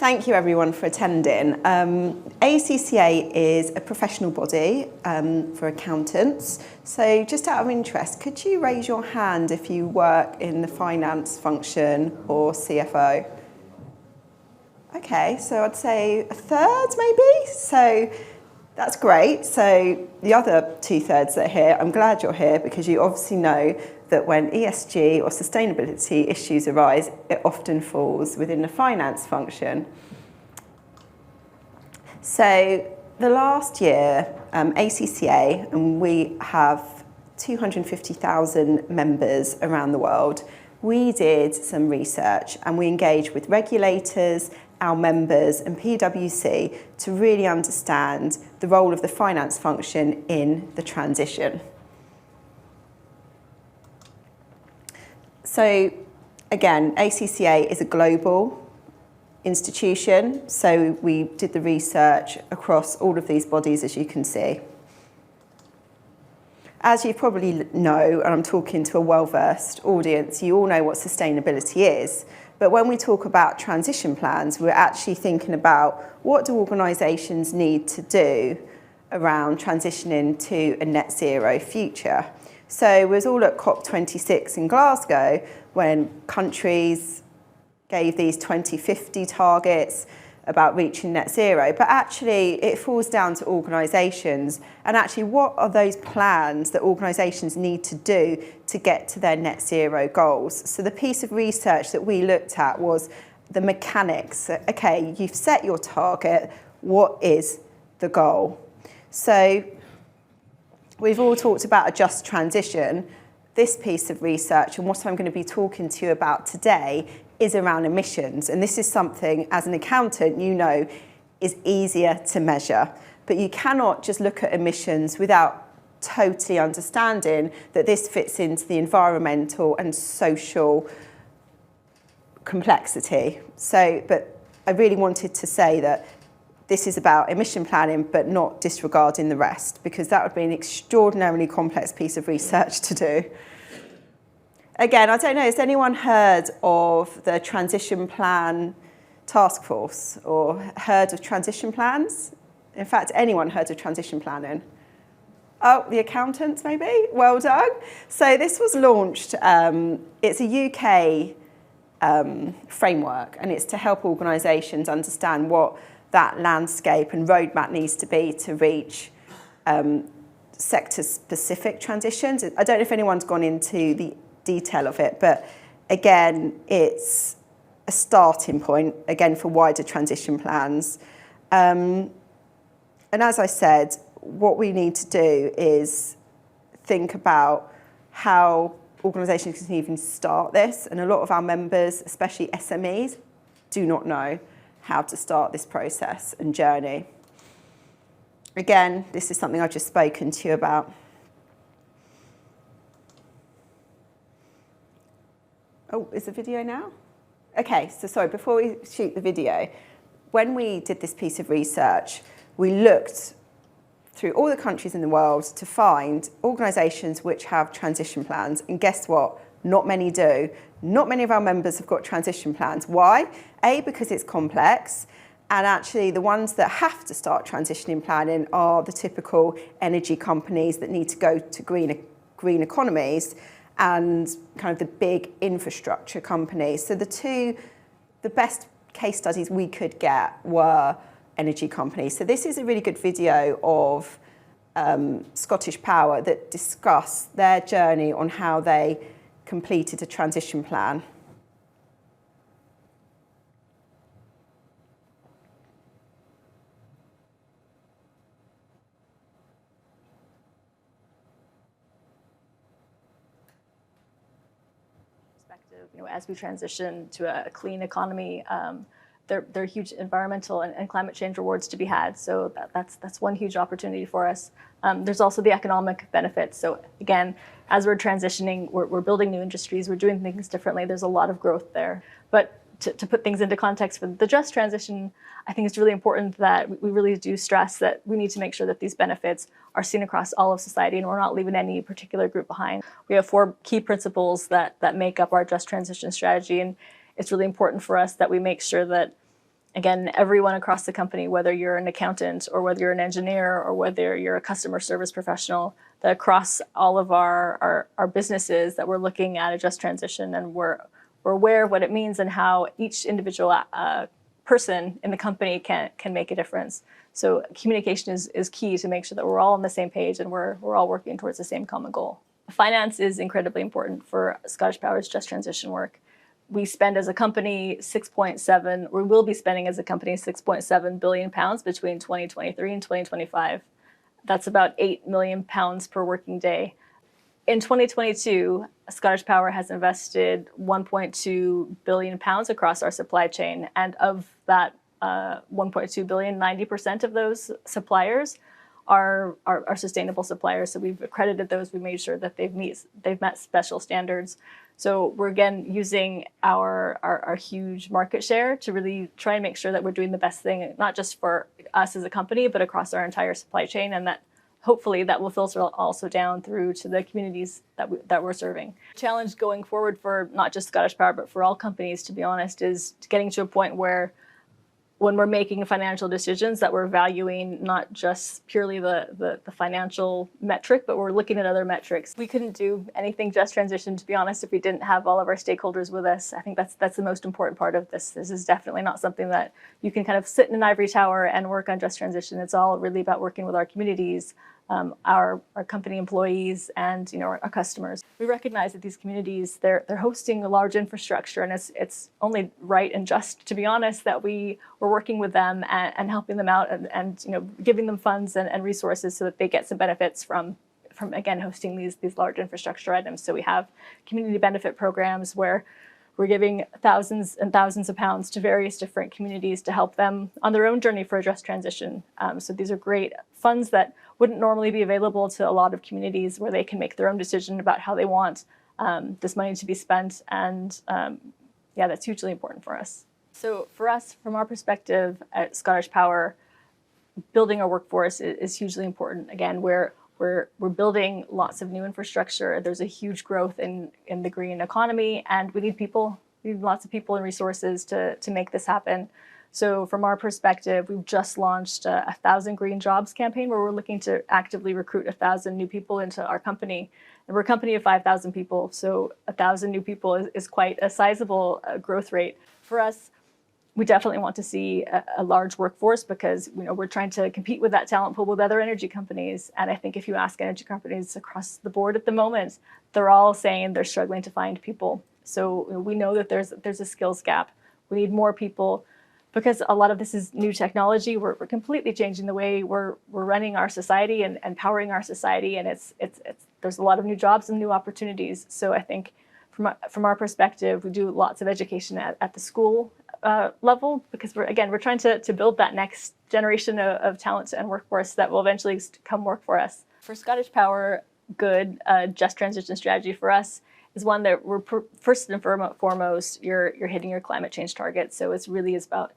Thank you everyone for attending. ACCA is a professional body for accountants. So just out of interest, could you raise your hand if you work in the finance function or CFO? Okay, so I'd say a third maybe. So that's great. So the other 2/3 that are here, I'm glad you're here because you obviously know that when ESG or sustainability issues arise, it often falls within the finance function. So the last year, ACCA, and we have 250,000 members around the world, we did some research and we engaged with regulators, our members and PwC to really understand the role of the finance function in the transition. So again, ACCA is a global institution, so we did the research across all of these bodies, as you can see. As you probably know, and I'm talking to a well-versed audience, you all know what sustainability is. But when we talk about transition plans, we're actually thinking about what do organisations need to do around transitioning to a net zero future. So we was all at COP26 in Glasgow when countries gave these 2050 targets about reaching net zero, but actually it falls down to organisations and actually what are those plans that organisations need to do to get to their net zero goals. So the piece of research that we looked at was the mechanics. Okay, you've set your target, what is the goal? So we've all talked about a just transition. This piece of research and what I'm going to be talking to you about today is around emissions. And this is something, as an accountant, you know, is easier to measure. But you cannot just look at emissions without totally understanding that this fits into the environmental and social complexity. But I really wanted to say that this is about emission planning, but not disregarding the rest, because that would be an extraordinarily complex piece of research to do. Again, I don't know, has anyone heard of the Transition Plan Task Force or heard of transition plans? In fact, anyone heard of transition planning? Oh, the accountants maybe? Well done. So this was launched, it's a UK framework, and it's to help organisations understand what that landscape and roadmap needs to be to reach sector-specific transitions. I don't know if anyone's gone into the detail of it, but again, it's a starting point, again, for wider transition plans. And as I said, what we need to do is think about how organisations can even start this, and a lot of our members, especially SMEs, do not know how to start this process and journey. Again, this is something I've just spoken to you about. Oh, is the video now? Okay, so sorry, before we shoot the video, when we did this piece of research, we looked through all the countries in the world to find organisations which have transition plans, and guess what? Not many do. Not many of our members have got transition plans. Why? A, because it's complex, and actually the ones that have to start transitioning planning are the typical energy companies that need to go to green economies and kind of the big infrastructure companies. So the best case studies we could get were energy companies. So this is a really good video of Scottish Power that discuss their journey on how they completed a transition plan. You know, as we transition to a clean economy, there are huge environmental and climate change rewards to be had. So that's one huge opportunity for us. There's also the economic benefits. So again, as we're transitioning, we're building new industries, we're doing things differently. There's a lot of growth there. But to put things into context for the just transition, I think it's really important that we really do stress that we need to make sure that these benefits are seen across all of society and we're not leaving any particular group behind. We have 4 key principles that make up our just transition strategy, and it's really important for us that we make sure that again, everyone across the company, whether you're an accountant or whether you're an engineer or whether you're a customer service professional, that across all of our businesses that we're looking at a just transition, and we're aware of what it means and how each individual person in the company can make a difference. So communication is key to make sure that we're all on the same page and we're all working towards the same common goal. Finance is incredibly important for Scottish Power's just transition work. We spend as a company we will be spending as a company £6.7 billion between 2023 and 2025. That's about £8 million per working day. In 2022, Scottish Power has invested £1.2 billion across our supply chain, and of that 1.2 billion, 90% of those suppliers are sustainable suppliers. So we've accredited those. We made sure that they've met special standards. So we're again using our huge market share to really try and make sure that we're doing the best thing, not just for us as a company, but across our entire supply chain, and that hopefully that will filter also down through to the communities that we're serving. The challenge going forward for not just Scottish Power, but for all companies, to be honest, is getting to a point where when we're making financial decisions that we're valuing not just purely the financial metric, but we're looking at other metrics. We couldn't do anything just transition, to be honest, if we didn't have all of our stakeholders with us. I think that's the most important part of this. This is definitely not something that you can kind of sit in an ivory tower and work on just transition. It's all really about working with our communities, our company employees, and our customers. We recognize that these communities, they're hosting a large infrastructure, and it's only right and just, to be honest, that we're working with them and helping them out and giving them funds and resources so that they get some benefits from again hosting these large infrastructure items. So we have community benefit programs where we're giving thousands and thousands of pounds to various different communities to help them on their own journey for a just transition. So these are great funds that wouldn't normally be available to a lot of communities, where they can make their own decision about how they want this money to be spent. And yeah, that's hugely important for us. So for us, from our perspective at Scottish Power, building our workforce is hugely important. Again, we're building lots of new infrastructure. There's a huge growth in the green economy, and we need people. We need lots of people and resources to make this happen. So from our perspective, we've just launched a 1,000 Green Jobs campaign, where we're looking to actively recruit 1,000 new people into our company. And we're a company of 5,000 people, so 1,000 new people is quite a sizable growth rate. For us, we definitely want to see a large workforce, because we're trying to compete with that talent pool with other energy companies. And I think if you ask energy companies across the board at the moment, they're all saying they're struggling to find people. So we know that there's a skills gap. We need more people, because a lot of this is new technology. We're completely changing the way we're running our society and powering our society, and there's a lot of new jobs and new opportunities. So I think from our perspective, we do lots of education at the school level, because we're trying to build that next generation of talent and workforce that will eventually come work for us. For Scottish Power, good just transition strategy for us is one that we're first and foremost, you're hitting your climate change targets. So it's really about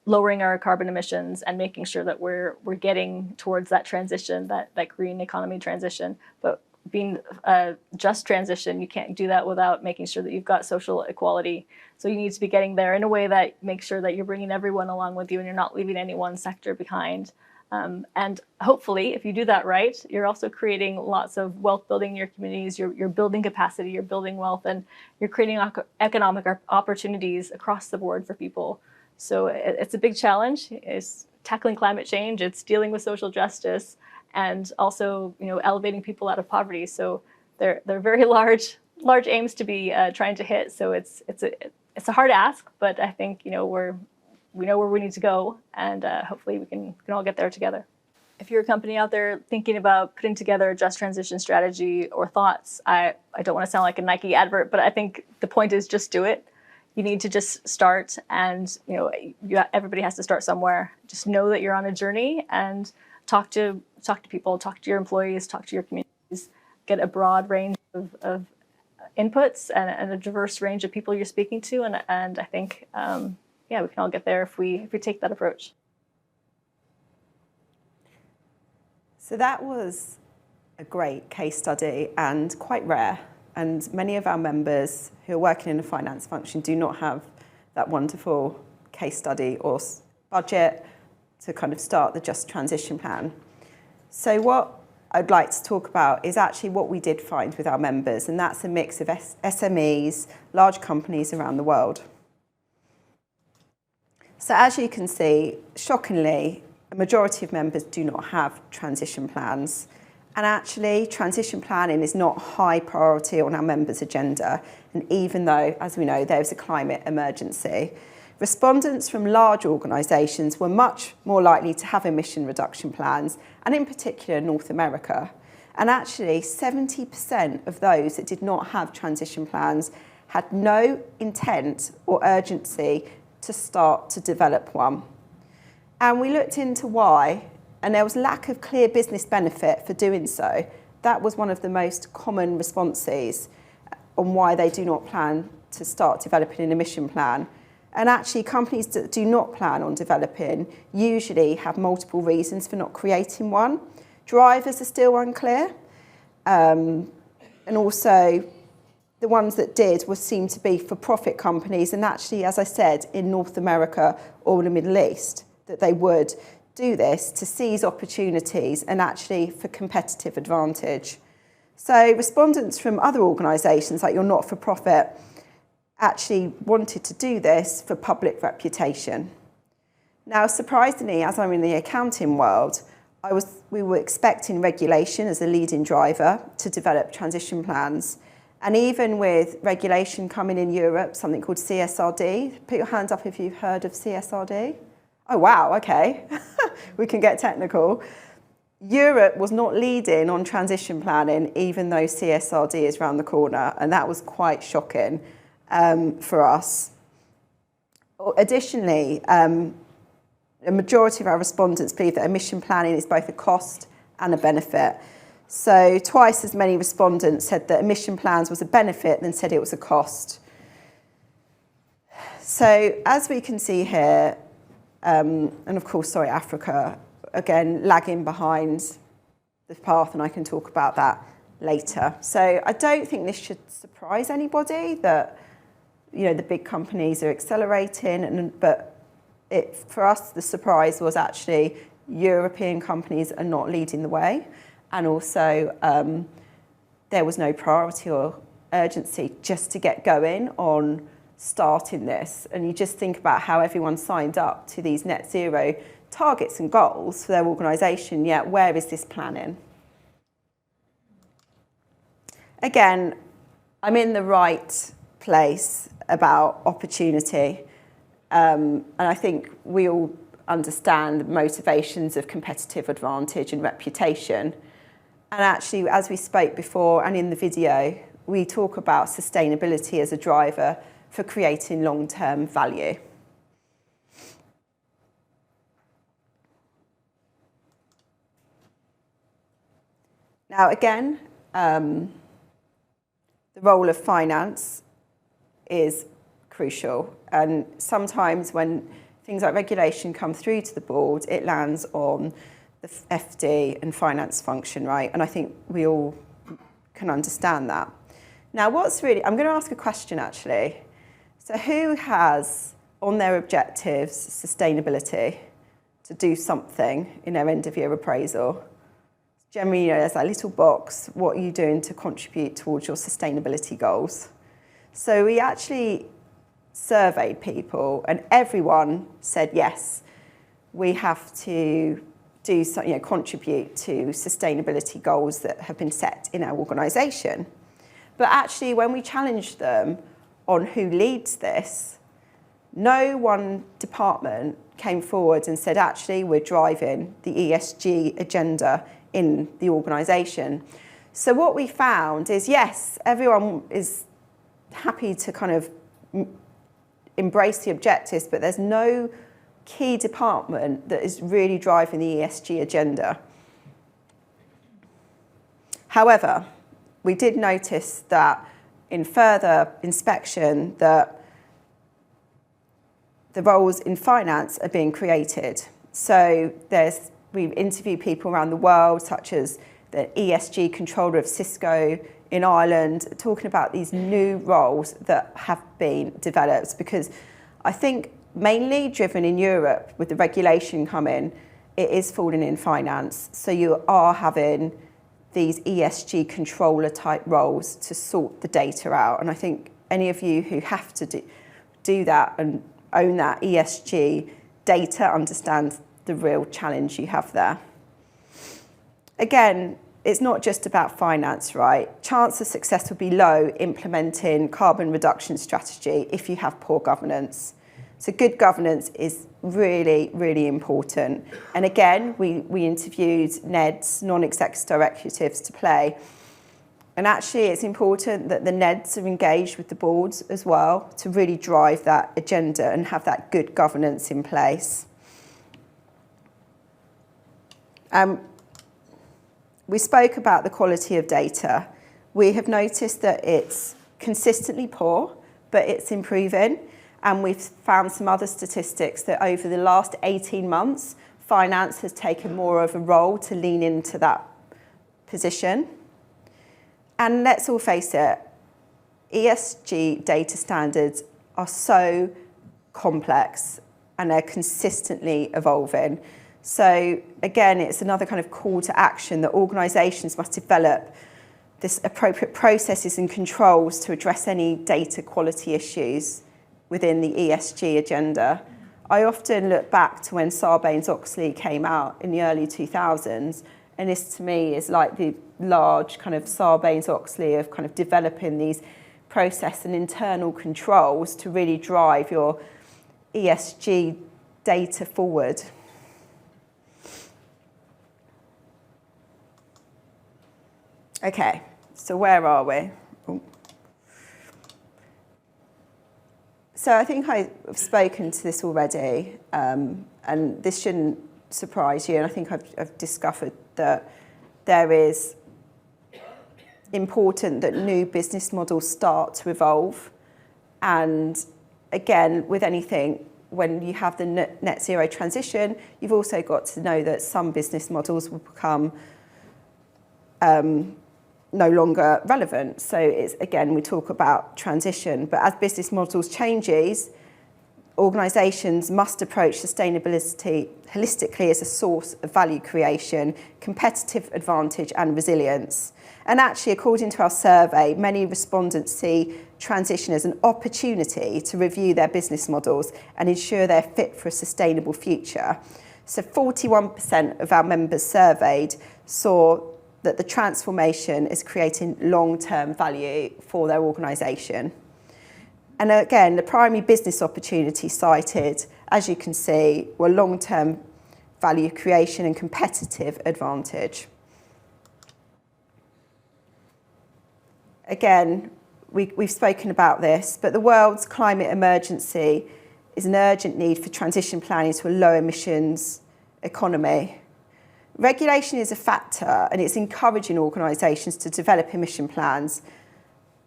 lowering our carbon emissions and making sure that we're getting towards that transition, that green economy transition. But being a just transition, you can't do that without making sure that you've got social equality. So you need to be getting there in a way that makes sure that you're bringing everyone along with you and you're not leaving any one sector behind. And hopefully, if you do that right, you're also creating lots of wealth building in your communities. You're building capacity, you're building wealth, and you're creating economic opportunities across the board for people. So it's a big challenge. It's tackling climate change. It's dealing with social justice, and also elevating people out of poverty. So they're very large aims to be trying to hit. So it's a hard ask, but I think we know where we need to go, and hopefully we can all get there together. If you're a company out there thinking about putting together a just transition strategy or thoughts, I don't want to sound like a Nike advert, but I think the point is just do it. You need to just start, and everybody has to start somewhere. Just know that you're on a journey, and talk to people, talk to your employees, talk to your communities, get a broad range of inputs and a diverse range of people you're speaking to, and I think we can all get there if we take that approach. So that was a great case study and quite rare. And many of our members who are working in the finance function do not have that wonderful case study or budget to kind of start the Just Transition Plan. So what I'd like to talk about is actually what we did find with our members, and that's a mix of SMEs, large companies around the world. So as you can see, shockingly, a majority of members do not have transition plans. And actually, transition planning is not high priority on our members' agenda. And even though, as we know, there's a climate emergency, respondents from large organisations were much more likely to have emission reduction plans, and in particular, North America. And actually, 70% of those that did not have transition plans had no intent or urgency to start to develop one. And we looked into why, and there was lack of clear business benefit for doing so. That was one of the most common responses on why they do not plan to start developing an emission plan. And actually, companies that do not plan on developing usually have multiple reasons for not creating one. Drivers are still unclear, and also the ones that did seemed to be for-profit companies, and actually, as I said, in North America or the Middle East, that they would do this to seize opportunities and actually for competitive advantage. So respondents from other organisations, like your not-for-profit, actually wanted to do this for public reputation. Now, surprisingly, as I'm in the accounting world, we were expecting regulation as a leading driver to develop transition plans. And even with regulation coming in Europe, something called CSRD, put your hand up if you've heard of CSRD. Oh, wow, okay. We can get technical. Europe was not leading on transition planning, even though CSRD is around the corner, and that was quite shocking for us. Additionally, a majority of our respondents believe that emission planning is both a cost and a benefit. So twice as many respondents said that emission plans was a benefit than said it was a cost. So as we can see here, and of course, sorry, Africa, again, lagging behind the path, and I can talk about that later. So I don't think this should surprise anybody that, you know, the big companies are accelerating, but for us, the surprise was actually European companies are not leading the way. And also, there was no priority or urgency just to get going on starting this. And you just think about how everyone signed up to these net zero targets and goals for their organisation, yet where is this planning? Again, I'm in the right place about opportunity. And I think we all understand the motivations of competitive advantage and reputation. And actually, as we spoke before and in the video, we talk about sustainability as a driver for creating long-term value. Now, again, the role of finance is crucial. And sometimes when things like regulation come through to the board, it lands on the FD and finance function, right? And I think we all can understand that. Now, I'm going to ask a question, actually. So who has on their objectives sustainability to do something in their end-of-year appraisal? Generally, you know, there's that little box, what are you doing to contribute towards your sustainability goals? So we actually surveyed people, and everyone said yes, we have to do something, you know, contribute to sustainability goals that have been set in our organisation. But actually, when we challenged them on who leads this, no one department came forward and said, actually, we're driving the ESG agenda in the organisation. So what we found is, yes, everyone is happy to kind of embrace the objectives, but there's no key department that is really driving the ESG agenda. However, we did notice that in further inspection that the roles in finance are being created. So we've interviewed people around the world, such as the ESG controller of Cisco in Ireland, talking about these new roles that have been developed, because I think mainly driven in Europe with the regulation coming, it is falling in finance. So you are having these ESG controller type roles to sort the data out. And I think any of you who have to do that and own that ESG data understand the real challenge you have there. Again, it's not just about finance, right? Chance of success will be low implementing carbon reduction strategy if you have poor governance. So good governance is really, really important. And again, we interviewed NEDs, non-executive executives, to play. And actually, it's important that the NEDs are engaged with the boards as well to really drive that agenda and have that good governance in place. We spoke about the quality of data. We have noticed that it's consistently poor, but it's improving. And we've found some other statistics that over the last 18 months, finance has taken more of a role to lean into that position. And let's all face it, ESG data standards are so complex and they're consistently evolving. So again, it's another kind of call to action that organisations must develop this appropriate processes and controls to address any data quality issues within the ESG agenda. I often look back to when Sarbanes-Oxley came out in the early 2000s, and this to me is like the large kind of Sarbanes-Oxley of kind of developing these process and internal controls to really drive your ESG data forward. Okay, so where are we? Ooh. So I think I've spoken to this already, and this shouldn't surprise you. And I think I've discovered that there is important that new business models start to evolve. And again, with anything, when you have the net zero transition, you've also got to know that some business models will become no longer relevant. So it's, again, we talk about transition, but as business models changes, organisations must approach sustainability holistically as a source of value creation, competitive advantage and resilience. And actually, according to our survey, many respondents see transition as an opportunity to review their business models and ensure they're fit for a sustainable future. So 41% of our members surveyed saw that the transformation is creating long-term value for their organisation. And again, the primary business opportunities cited, as you can see, were long-term value creation and competitive advantage. Again, we've spoken about this, but the world's climate emergency is an urgent need for transition planning to a low emissions economy. Regulation is a factor and it's encouraging organisations to develop emission plans,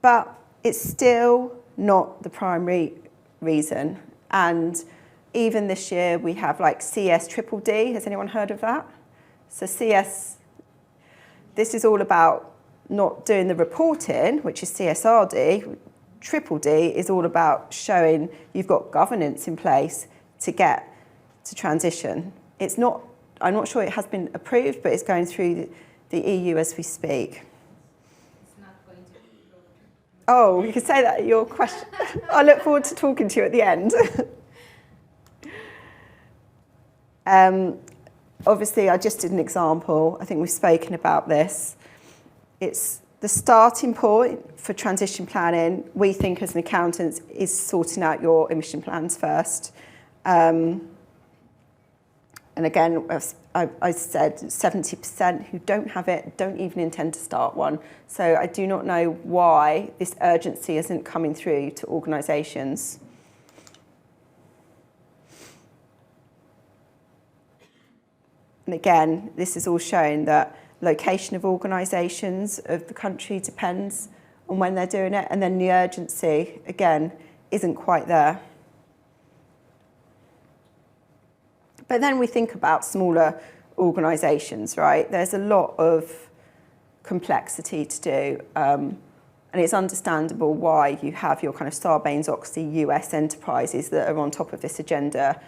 but it's still not the primary reason. And even this year we have like CSDDD. Has anyone heard of that? So this is all about not doing the reporting, which is CSRD. DDD is all about showing you've got governance in place to get to transition. I'm not sure it has been approved, but it's going through the EU as we speak. It's not going to be approved. Oh, you can say that in your question. I look forward to talking to you at the end. Obviously, I just did an example. I think we've spoken about this. It's the starting point for transition planning. We think as an accountant is sorting out your emission plans first. And again, I said 70% who don't have it don't even intend to start one. So I do not know why this urgency isn't coming through to organisations. And again, this is all showing that location of organisations of the country depends on when they're doing it, and then the urgency, again, isn't quite there. But then we think about smaller organisations, right? There's a lot of complexity to do. And it's understandable why you have your kind of Sarbanes-Oxley US enterprises that are on top of this agenda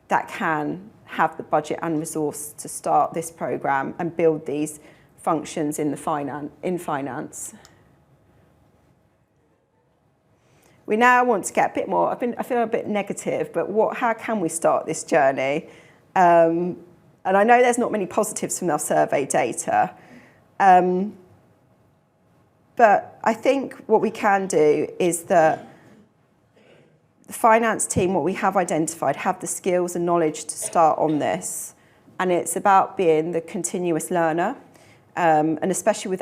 that can have the budget and resource to start this programme and build these functions in finance. We now want to get a bit more, I feel a bit negative, but how can we start this journey? And I know there's not many positives from our survey data, but I think what we can do is that the finance team, what we have identified, have the skills and knowledge to start on this. And it's about being the continuous learner. And especially with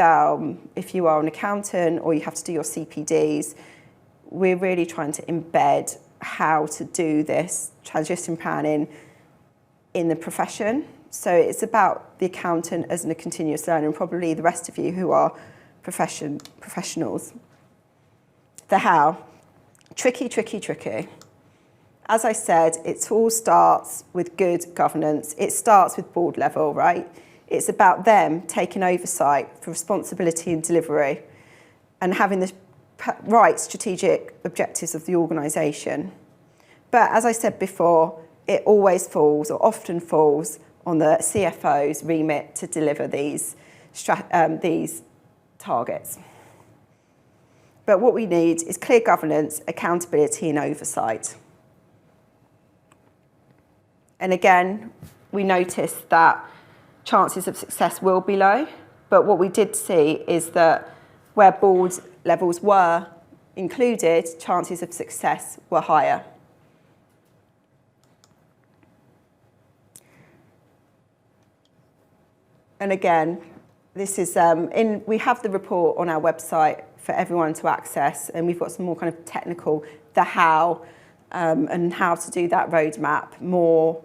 if you are an accountant or you have to do your CPDs, we're really trying to embed how to do this transition planning in the profession. So it's about the accountant as a continuous learner, and probably the rest of you who are professionals. The how. Tricky, tricky, tricky. As I said, it all starts with good governance. It starts with board level, right? It's about them taking oversight for responsibility and delivery and having the right strategic objectives of the organisation. But as I said before, it always falls, or often falls, on the CFO's remit to deliver these targets. But what we need is clear governance, accountability and oversight. And again, we noticed that chances of success will be low, but what we did see is that where board levels were included, chances of success were higher. And again, this is we have the report on our website for everyone to access, and we've got some more kind of technical, the how, and how to do that roadmap more.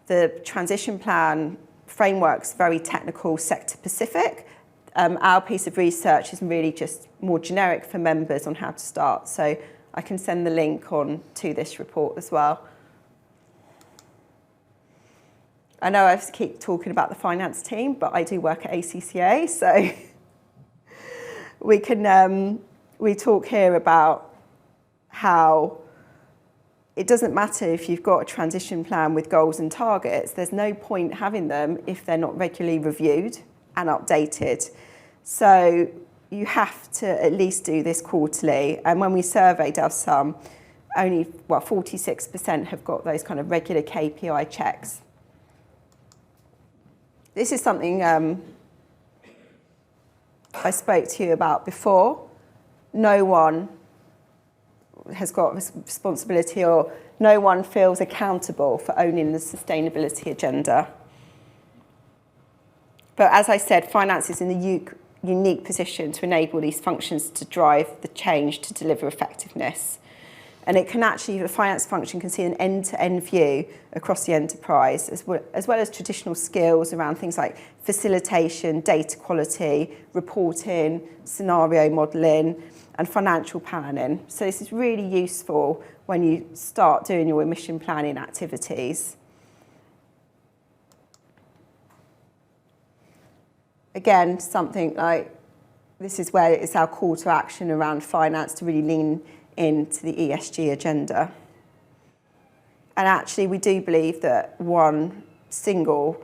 The transition plan framework's very technical, sector specific. Our piece of research is really just more generic for members on how to start. So I can send the link on to this report as well. I know I keep talking about the finance team, but I do work at ACCA, so we talk here about how it doesn't matter if you've got a transition plan with goals and targets. There's no point having them if they're not regularly reviewed and updated. So you have to at least do this quarterly. And when we surveyed our sum, only 46% have got those kind of regular KPI checks. This is something I spoke to you about before. No one has got responsibility, or no one feels accountable for owning the sustainability agenda. But as I said, finance is in a unique position to enable these functions to drive the change to deliver effectiveness. And it can actually, the finance function can see an end-to-end view across the enterprise, as well as traditional skills around things like facilitation, data quality, reporting, scenario modelling, and financial planning. So this is really useful when you start doing your emission planning activities. Again, something like this is where it's our call to action around finance to really lean into the ESG agenda. And actually, we do believe that one single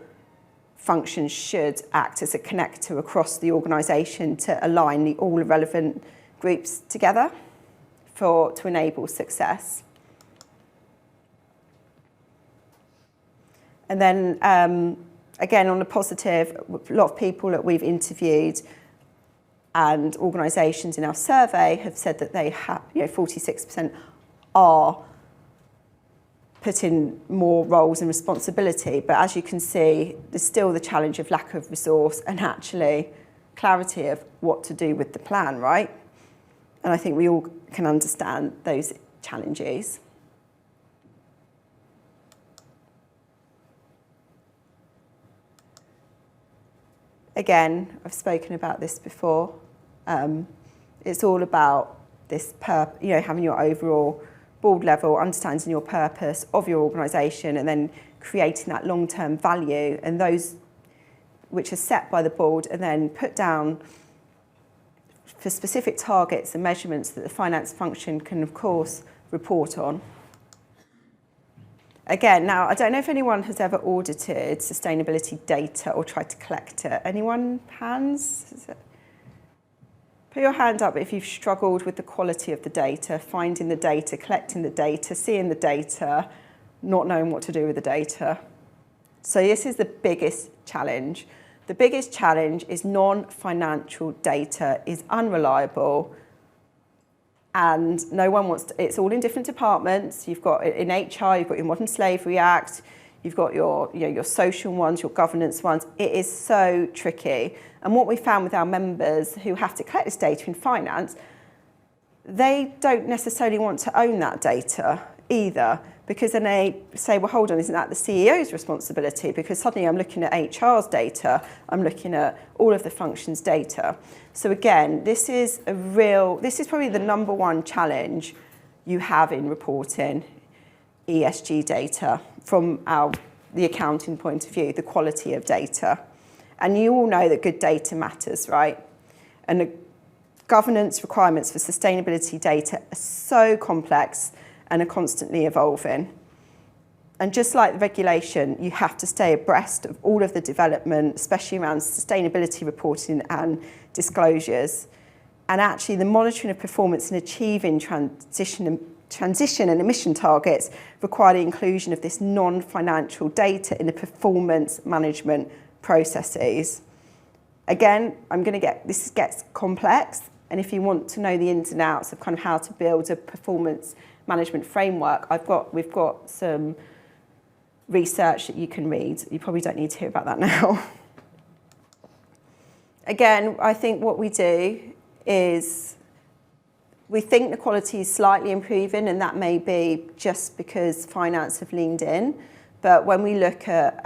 function should act as a connector across the organisation to align all the relevant groups together to enable success. And then, again, on the positive, a lot of people that we've interviewed and organisations in our survey have said that they have, 46% are putting more roles and responsibility. But as you can see, there's still the challenge of lack of resource and actually clarity of what to do with the plan, right? And I think we all can understand those challenges. Again, I've spoken about this before. It's all about this, having your overall board level, understanding your purpose of your organisation, and then creating that long-term value, and those which are set by the board and then put down for specific targets and measurements that the finance function can, of course, report on. Again, now, I don't know if anyone has ever audited sustainability data or tried to collect it. Anyone? Hands? Put your hand up if you've struggled with the quality of the data, finding the data, collecting the data, seeing the data, not knowing what to do with the data. So this is the biggest challenge. The biggest challenge is non-financial data is unreliable, and no one wants to, it's all in different departments. You've got in HR, you've got your Modern Slavery Act, you've got your social ones, your governance ones. It is so tricky. And what we found with our members who have to collect this data in finance, they don't necessarily want to own that data either, because then they say, well, hold on, isn't that the CEO's responsibility? Because suddenly I'm looking at HR's data, I'm looking at all of the functions' data. So again, this is probably the number one challenge you have in reporting ESG data from the accounting point of view, the quality of data. And you all know that good data matters, right? And the governance requirements for sustainability data are so complex and are constantly evolving. And just like the regulation, you have to stay abreast of all of the development, especially around sustainability reporting and disclosures. And actually the monitoring of performance and achieving transition and emission targets require the inclusion of this non-financial data in the performance management processes. Again, this gets complex, and if you want to know the ins and outs of kind of how to build a performance management framework, we've got some research that you can read. You probably don't need to hear about that now. Again, I think what we do is we think the quality is slightly improving, and that may be just because finance have leaned in. But when we look at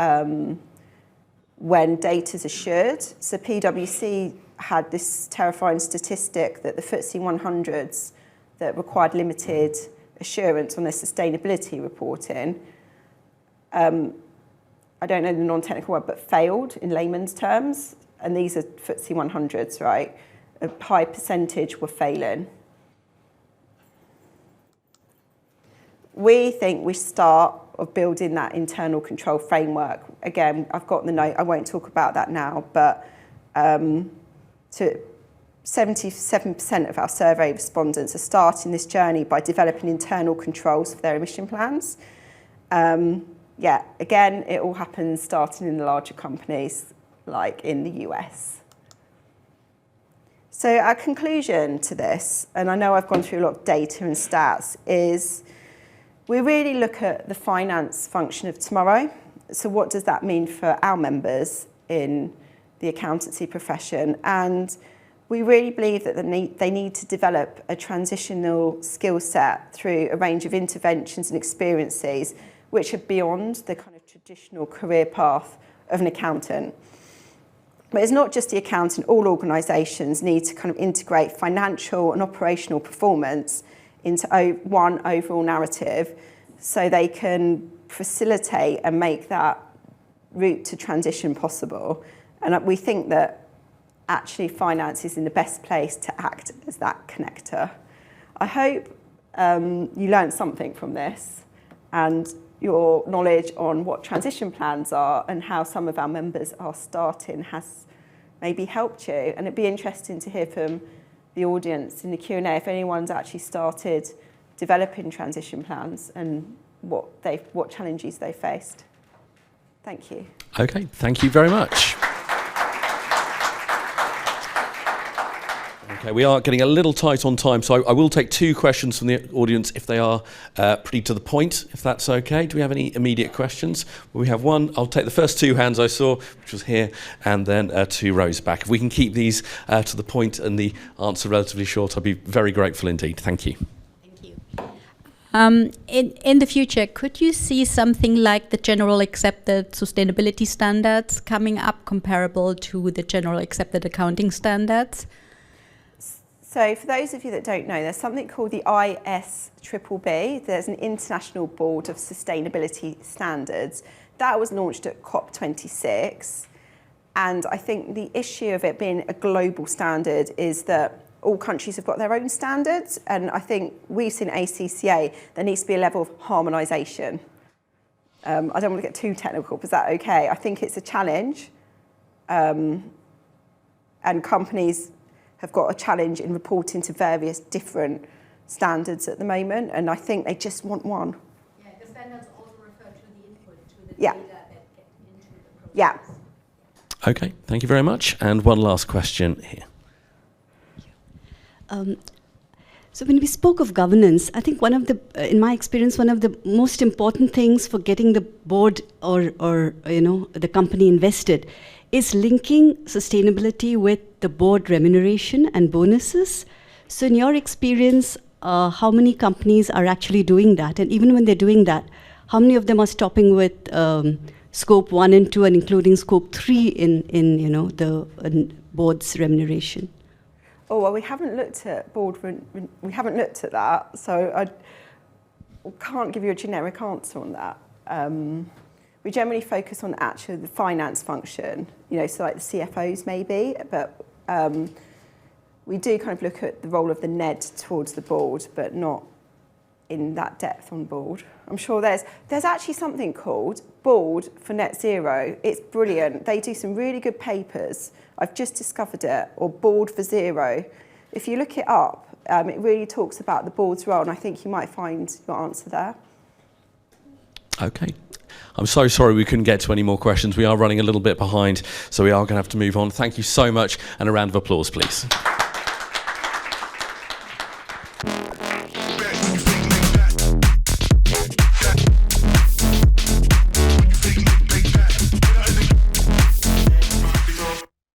when data is assured, so PwC had this terrifying statistic that the FTSE 100s that required limited assurance on their sustainability reporting, I don't know the non-technical word, but failed in layman's terms. And these are FTSE 100s, right? A high percentage were failing. We think we start of building that internal control framework. Again, I've got the note, I won't talk about that now, but 77% of our survey respondents are starting this journey by developing internal controls for their emission plans. Again, it all happens starting in the larger companies, like in the US. So our conclusion to this, and I know I've gone through a lot of data and stats, is we really look at the finance function of tomorrow. So what does that mean for our members in the accountancy profession? And we really believe that they need to develop a transitional skill set through a range of interventions and experiences which are beyond the kind of traditional career path of an accountant. But it's not just the accountant. All organisations need to kind of integrate financial and operational performance into one overall narrative so they can facilitate and make that route to transition possible. And we think that actually finance is in the best place to act as that connector. I hope you learned something from this, and your knowledge on what transition plans are and how some of our members are starting has maybe helped you. And it'd be interesting to hear from the audience in the Q&A if anyone's actually started developing transition plans and what challenges they faced. Thank you. Okay, thank you very much. Okay, we are getting a little tight on time, so I will take two questions from the audience if they are pretty to the point, if that's okay. Do we have any immediate questions? Well, we have one. I'll take the first two hands I saw, which was here, and then 2 rows back. If we can keep these to the point and the answer relatively short, I'd be very grateful indeed. Thank you. Thank you. In the future, could you see something like the general accepted sustainability standards coming up comparable to the general accepted accounting standards? So for those of you that don't know, there's something called the ISBB. There's an International Board of Sustainability Standards. That was launched at COP26. And I think the issue of it being a global standard is that all countries have got their own standards, and I think we've seen ACCA, there needs to be a level of harmonisation. I don't want to get too technical, but is that okay? I think it's a challenge, and companies have got a challenge in reporting to various different standards at the moment, and I think they just want one. Yeah, the standards also refer to the input, to the Yeah. data that get into the process. Yeah. Okay, thank you very much. And one last question here. So when we spoke of governance, I think one of the, in my experience, one of the most important things for getting the board or the company invested is linking sustainability with the board remuneration and bonuses. So in your experience, how many companies are actually doing that? And even when they're doing that, how many of them are stopping with scope 1 and 2 and including scope 3 in the board's remuneration? Oh, well, we haven't looked at we haven't looked at that, so I can't give you a generic answer on that. We generally focus on actually the finance function, so like the CFOs maybe, but we do kind of look at the role of the NED towards the board, but not in that depth on board. I'm sure there's actually something called Board for Net Zero. It's brilliant. They do some really good papers. I've just discovered it, or Board for Zero. If you look it up, it really talks about the board's role, and I think you might find your answer there. Okay. I'm so sorry we couldn't get to any more questions. We are running a little bit behind, so we are going to have to move on. Thank you so much, and a round of applause, please.